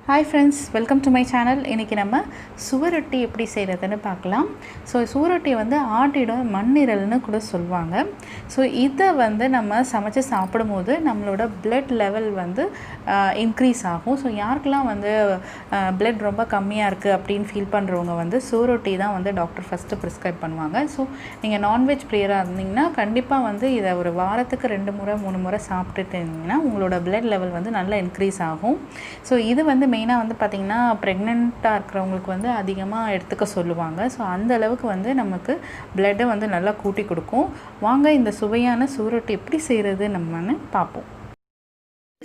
Hi friends, welcome to my channel. இன்னைக்கு நம்ம சுவரொட்டி எப்படி செய்யறதுன்னு பார்க்கலாம். ஸோ சுவரொட்டி வந்து ஆட்டிட மண்ணீரல்னு கூட சொல்லுவாங்க. ஸோ இதை வந்து நம்ம சமைச்சு சாப்பிடும்போது நம்மளோட blood level வந்து இன்க்ரீஸ் ஆகும். ஸோ யாருக்கெல்லாம் வந்து blood ரொம்ப கம்மியாக இருக்குது அப்படின்னு ஃபீல் பண்ணுறவங்க வந்து சுவரொட்டி தான் வந்து டாக்டர் ஃபஸ்ட்டு ப்ரிஸ்கிரைப் பண்ணுவாங்க. ஸோ நீங்கள் நான்வெஜ் பிளேயராக இருந்தீங்கன்னா கண்டிப்பாக வந்து இதை ஒரு வாரத்துக்கு 2 முறை 3 முறை சாப்பிட்டுட்டு இருந்தீங்கன்னா உங்களோட blood level வந்து நல்லா இன்க்ரீஸ் ஆகும். ஸோ இது வந்து மெயினாக வந்து பார்த்திங்கன்னா ப்ரெக்னெண்ட்டாக இருக்கிறவங்களுக்கு வந்து அதிகமாக எடுத்துக்க சொல்லுவாங்க. ஸோ அந்த அளவுக்கு வந்து நமக்கு பிளட்டை வந்து நல்லா கூட்டி கொடுக்கும். வாங்க இந்த சுவையான சுவரொட்டி எப்படி செய்கிறது நம்மன்னு பார்ப்போம்.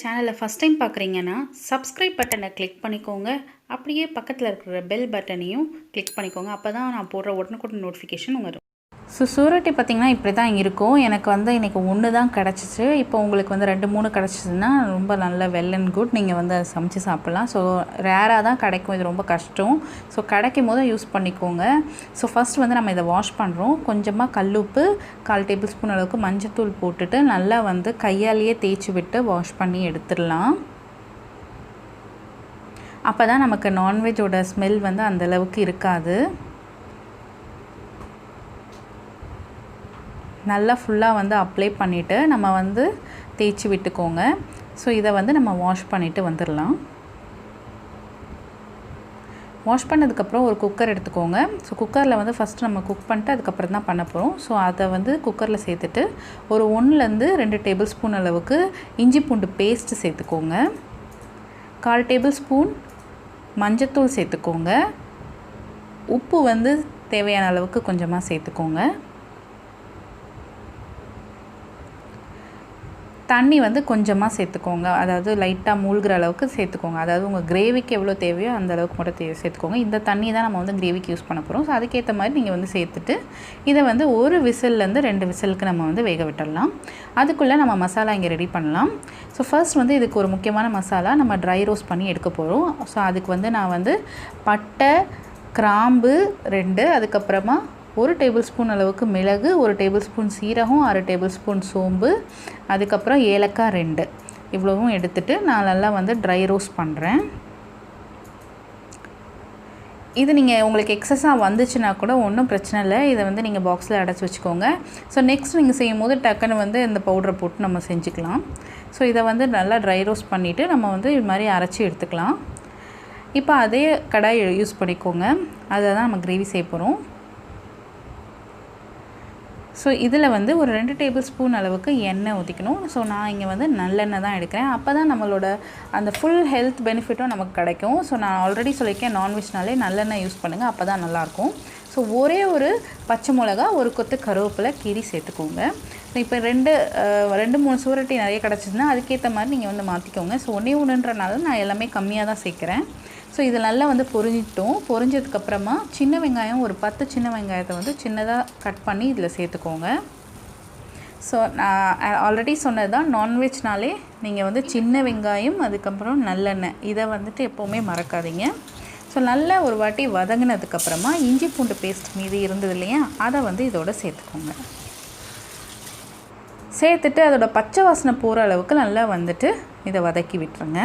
சேனலை ஃபஸ்ட் டைம் பார்க்குறீங்கன்னா சப்ஸ்கிரைப் பட்டனை கிளிக் பண்ணிக்கோங்க. அப்படியே பக்கத்தில் இருக்கிற பெல் பட்டனையும் கிளிக் பண்ணிக்கோங்க. அப்போ தான் நான் போடுற உடனுக்குடன் நோட்டிஃபிகேஷன் வரும். ஸோ சுவரொட்டி பார்த்திங்கன்னா இப்படி தான் இருக்கும். எனக்கு வந்து இன்றைக்கி 1 தான் கிடச்சிச்சு. இப்போ உங்களுக்கு வந்து 2-3 கிடச்சிதுன்னா ரொம்ப நல்ல வெல் அண்ட் குட். நீங்கள் வந்து அதை சமைச்சு சாப்பிட்லாம். ஸோ ரேராக தான் கிடைக்கும், இது ரொம்ப கஷ்டம். ஸோ கிடைக்கும் போது யூஸ் பண்ணிக்கோங்க. ஸோ ஃபஸ்ட் வந்து நம்ம இதை வாஷ் பண்ணுறோம். கொஞ்சமாக கல்லுப்பு, 1/4 டேபிள் ஸ்பூன் அளவுக்கு மஞ்சத்தூள் போட்டுட்டு நல்லா வந்து கையாலேயே தேய்ச்சி விட்டு வாஷ் பண்ணி எடுத்துடலாம். அப்போ தான் நமக்கு நான்வெஜ்ஜோட ஸ்மெல் வந்து அந்தளவுக்கு இருக்காது. நல்லா ஃபுல்லாக வந்து அப்ளை பண்ணிவிட்டு நம்ம வந்து தேய்ச்சி விட்டுக்கோங்க. ஸோ இதை வந்து நம்ம வாஷ் பண்ணிவிட்டு வந்துடலாம். வாஷ் பண்ணதுக்கப்புறம் ஒரு குக்கர் எடுத்துக்கோங்க. ஸோ குக்கரில் வந்து ஃபஸ்ட்டு நம்ம குக் பண்ணிட்டு அதுக்கப்புறம் தான் பண்ண போகிறோம். ஸோ அதை வந்து குக்கரில் சேர்த்துட்டு ஒரு 1-2 டேபிள் ஸ்பூன் அளவுக்கு இஞ்சி பூண்டு பேஸ்ட்டு சேர்த்துக்கோங்க. 1/4 டேபிள் ஸ்பூன் மஞ்சத்தூள் சேர்த்துக்கோங்க. உப்பு வந்து தேவையான அளவுக்கு கொஞ்சமாக சேர்த்துக்கோங்க. தண்ணி வந்து கொஞ்சமாக சேர்த்துக்கோங்க. அதாவது லைட்டாக மூழ்கிற அளவுக்கு சேர்த்துக்கோங்க. அதாவது உங்கள் கிரேவிக்கு எவ்வளோ தேவையோ அந்த அளவுக்கு மட்டும் சேர்த்துக்கோங்க. இந்த தண்ணி தான் நம்ம வந்து கிரேவிக்கு யூஸ் பண்ண போகிறோம். ஸோ அதுக்கேற்ற மாதிரி நீங்கள் வந்து சேர்த்துட்டு இதை வந்து 1 விசில்லேருந்து 2 விசிலுக்கு நம்ம வந்து வேக விட்டுடலாம். அதுக்குள்ளே நம்ம மசாலா இங்கே ரெடி பண்ணலாம். ஸோ ஃபர்ஸ்ட் வந்து இதுக்கு ஒரு முக்கியமான மசாலா நம்ம ட்ரை ரோஸ்ட் பண்ணி எடுக்க போகிறோம். ஸோ அதுக்கு வந்து நான் வந்து பட்டை, கிராம்பு 2, அதுக்கப்புறமா 1 டேபிள் ஸ்பூன் அளவுக்கு மிளகு, 1 டேபிள் ஸ்பூன் சீரகம், 1/2 டேபிள் ஸ்பூன் சோம்பு, அதுக்கப்புறம் ஏலக்காய் 2 இவ்வளவும் எடுத்துகிட்டு நான் நல்லா வந்து ட்ரை ரோஸ்ட் பண்ணுறேன். இது நீங்கள் உங்களுக்கு எக்ஸஸாக வந்துச்சுன்னா கூட ஒன்றும் பிரச்சனை இல்லை. இதை வந்து நீங்கள் பாக்ஸில் அடைச்சி வச்சுக்கோங்க. ஸோ நெக்ஸ்ட் நீங்கள் செய்யும் போது டக்குன்னு வந்து இந்த பவுடரை போட்டு நம்ம செஞ்சுக்கலாம். ஸோ இதை வந்து நல்லா ட்ரை ரோஸ்ட் பண்ணிவிட்டு நம்ம வந்து இது மாதிரி அரைச்சி எடுத்துக்கலாம். இப்போ அதே கடாய் யூஸ் பண்ணிக்கோங்க. அதை தான் நம்ம கிரேவி செய்ய போகிறோம். ஸோ இதில் வந்து ஒரு 2 டேபிள் ஸ்பூன் அளவுக்கு எண்ணெய் ஊற்றிக்கணும். ஸோ நான் இங்கே வந்து நல்லெண்ணெய் தான் எடுக்கிறேன். அப்போ தான் நம்மளோட அந்த ஃபுல் ஹெல்த் பெனிஃபிட்டும் நமக்கு கிடைக்கும். ஸோ நான் ஆல்ரெடி சொல்லியிருக்கேன், நான்வெஜ்னாலே நல்லெண்ணெய் யூஸ் பண்ணுங்கள், அப்போ தான் நல்லாயிருக்கும். ஸோ ஒரே ஒரு பச்சை மிளகா, ஒரு கொத்து கருவேப்பிலை கீரி சேர்த்துக்கோங்க. ஸோ இப்போ 2-3 சுவரொட்டி நிறைய கிடச்சிதுன்னா அதுக்கேற்ற மாதிரி நீங்கள் வந்து மாற்றிக்கோங்க. ஸோ 1-1ன்றனால நான் எல்லாமே கம்மியாக தான் சேர்க்குறேன். ஸோ இது நல்லா வந்து பொரிஞ்சதுக்கப்புறமா சின்ன வெங்காயம் ஒரு 10 சின்ன வெங்காயத்தை வந்து சின்னதாக கட் பண்ணி இதில் சேர்த்துக்கோங்க. ஸோ நான் ஆல்ரெடி சொன்னது தான், நான்வெஜ்னாலே நீங்கள் வந்து சின்ன வெங்காயம் அதுக்கப்புறம் நல்லெண்ணெய் இதை வந்துட்டு எப்போவுமே மறக்காதீங்க. ஸோ நல்லா ஒரு வாட்டி வதங்கினதுக்கப்புறமா இஞ்சி பூண்டு பேஸ்ட் மீதி இருந்தது இல்லையா, அதை வந்து இதோட சேர்த்துக்கோங்க. சேர்த்துட்டு அதோட பச்சை வாசனை போகிற அளவுக்கு நல்லா வந்துட்டு இதை வதக்கி விட்டுருங்க.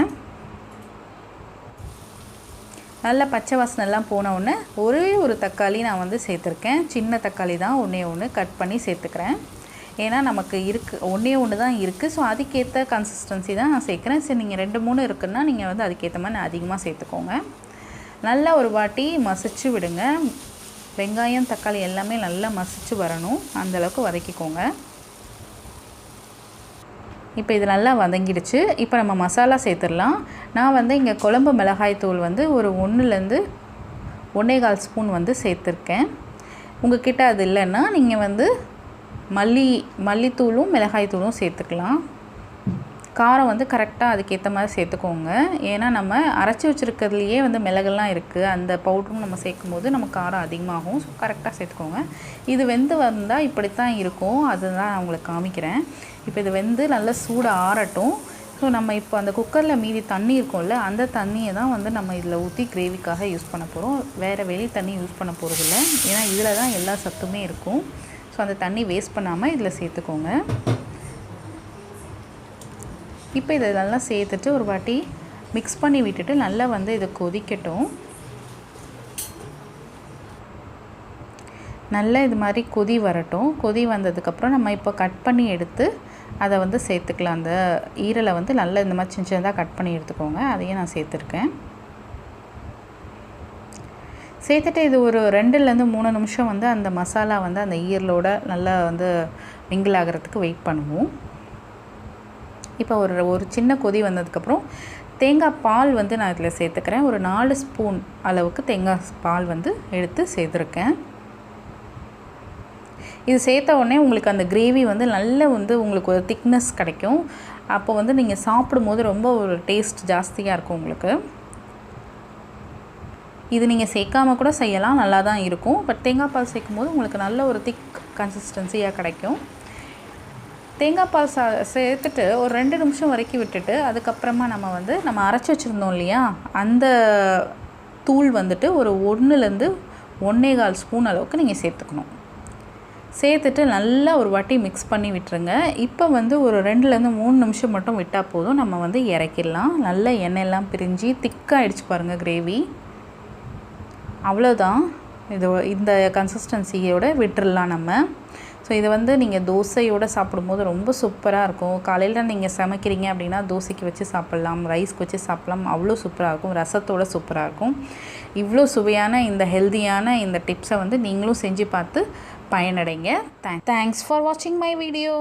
நல்லா பச்சை வாசனைலாம் போனவுடனே ஒரே ஒரு தக்காளி நான் வந்து சேர்த்துருக்கேன். சின்ன தக்காளி தான், 1 கட் பண்ணி சேர்த்துக்கிறேன். ஏன்னா நமக்கு இருக்குது 1 தான் இருக்குது. ஸோ அதுக்கேற்ற கன்சிஸ்டன்சி தான் நான் சேர்க்குறேன். சரி, நீங்கள் 2-3 இருக்குன்னா நீங்கள் வந்து அதுக்கேற்ற மாதிரி அதிகமாக சேர்த்துக்கோங்க. நல்லா ஒரு வாட்டி மசிச்சு விடுங்க. வெங்காயம் தக்காளி எல்லாமே நல்லா மசிச்சு வரணும், அந்தளவுக்கு வதக்கிக்கோங்க. இப்போ இது நல்லா வதங்கிடுச்சு. இப்போ நம்ம மசாலா சேர்த்துடலாம். நான் வந்து இங்கே குழம்பு மிளகாய் தூள் வந்து ஒரு 1-1 1/4 ஸ்பூன் வந்து சேர்த்துருக்கேன். உங்கள்கிட்ட அது இல்லைன்னா நீங்கள் வந்து மல்லித்தூளும் மிளகாய் தூளும் சேர்த்துக்கலாம். காரம் வந்து கரெக்டாக அதுக்கேற்ற மாதிரி சேர்த்துக்கோங்க. ஏன்னா நம்ம அரைச்சி வச்சுருக்கிறதுலையே வந்து மிளகெல்லாம் இருக்குது, அந்த பவுடரும் நம்ம சேர்க்கும் போது நமக்கு காரம் அதிகமாகும். ஸோ கரெக்டாக சேர்த்துக்கோங்க. இது வெந்து வந்தால் இப்படித்தான் இருக்கும், அதுதான் நான் உங்களுக்கு காமிக்கிறேன். இப்போ இது வெந்து நல்லா சூடு ஆறட்டும். ஸோ நம்ம இப்போ அந்த குக்கரில் மீதி தண்ணி இருக்கும்ல, அந்த தண்ணியை தான் வந்து நம்ம இதில் ஊற்றி கிரேவிக்காக யூஸ் பண்ண போகிறோம். வேறு வெளி தண்ணி யூஸ் பண்ண போகிறதில்ல, ஏன்னா இதில் தான் எல்லா சத்துமே இருக்கும். ஸோ அந்த தண்ணி வேஸ்ட் பண்ணாமல் இதில் சேர்த்துக்கோங்க. இப்போ இதை நல்லா சேர்த்துட்டு ஒரு வாட்டி மிக்ஸ் பண்ணி விட்டுட்டு நல்லா வந்து இது கொதிக்கட்டும். நல்லா இது மாதிரி கொதி வரட்டும். கொதி வந்ததுக்கப்புறம் நம்ம இப்போ கட் பண்ணி எடுத்து அதை வந்து சேர்த்துக்கலாம். அந்த ஈரலை வந்து நல்லா இந்த மாதிரி சின்ன சின்னதாக கட் பண்ணி எடுத்துக்கோங்க. அதையும் நான் சேர்த்துருக்கேன். சேர்த்துட்டு இது ஒரு 2லேருந்து 3 நிமிஷம் வந்து அந்த மசாலா வந்து அந்த ஈரலோட நல்லா வந்து மிங்கிள் ஆகிறதுக்கு வெயிட் பண்ணுவோம். இப்போ ஒரு சின்ன கொதி வந்ததுக்கப்புறம் தேங்காய் பால் வந்து நான் இதில் சேர்த்துக்கிறேன். ஒரு 4 ஸ்பூன் அளவுக்கு தேங்காய் பால் வந்து எடுத்து சேர்த்துருக்கேன். இது சேர்த்த உடனே உங்களுக்கு அந்த கிரேவி வந்து நல்ல வந்து உங்களுக்கு ஒரு திக்னஸ் கிடைக்கும். அப்போ வந்து நீங்கள் சாப்பிடும்போது ரொம்ப ஒரு டேஸ்ட் ஜாஸ்தியாக இருக்கும் உங்களுக்கு. இது நீங்கள் சேர்க்காம கூட செய்யலாம், நல்லா தான் இருக்கும். பட் தேங்காய் பால் சேர்க்கும்போது உங்களுக்கு நல்ல ஒரு திக் கன்சிஸ்டன்சியாக கிடைக்கும். தேங்காய் பால் சேர்த்துட்டு ஒரு 2 நிமிஷம் வரைக்கும் விட்டுட்டு அதுக்கப்புறமா நம்ம அரைச்சி வச்சுருந்தோம் இல்லையா, அந்த தூள் வந்துட்டு ஒரு 1லேருந்து 1.25 ஸ்பூன் அளவுக்கு நீங்கள் சேர்த்துக்கணும். சேர்த்துட்டு நல்லா ஒரு வாட்டி மிக்ஸ் பண்ணி விட்டுருங்க. இப்போ வந்து ஒரு 2லேருந்து 3 நிமிஷம் மட்டும் விட்டால் போதும். நம்ம வந்து இறக்கிடலாம். நல்லா எண்ணெயெல்லாம் பிரிஞ்சு திக்காகிடுச்சு பாருங்கள் கிரேவி. அவ்வளோதான். இந்த கன்சிஸ்டன்சியோட விட்டுடலாம் நம்ம. ஸோ இதை வந்து நீங்கள் தோசையோடு சாப்பிடும்போது ரொம்ப சூப்பராக இருக்கும். காலையில் நீங்கள் சமைக்கிறீங்க அப்படின்னா தோசைக்கு வச்சு சாப்பிட்லாம், ரைஸ்க்கு வச்சு சாப்பிட்லாம். அவ்வளோ சூப்பராக இருக்கும். ரசத்தோடு சூப்பராக இருக்கும். இவ்வளோ சுவையான இந்த ஹெல்தியான இந்த டிப்ஸை வந்து நீங்களும் செஞ்சு பார்த்து பயனடைங்க. தேங்க்ஸ் ஃபார் வாட்சிங் மை வீடியோ.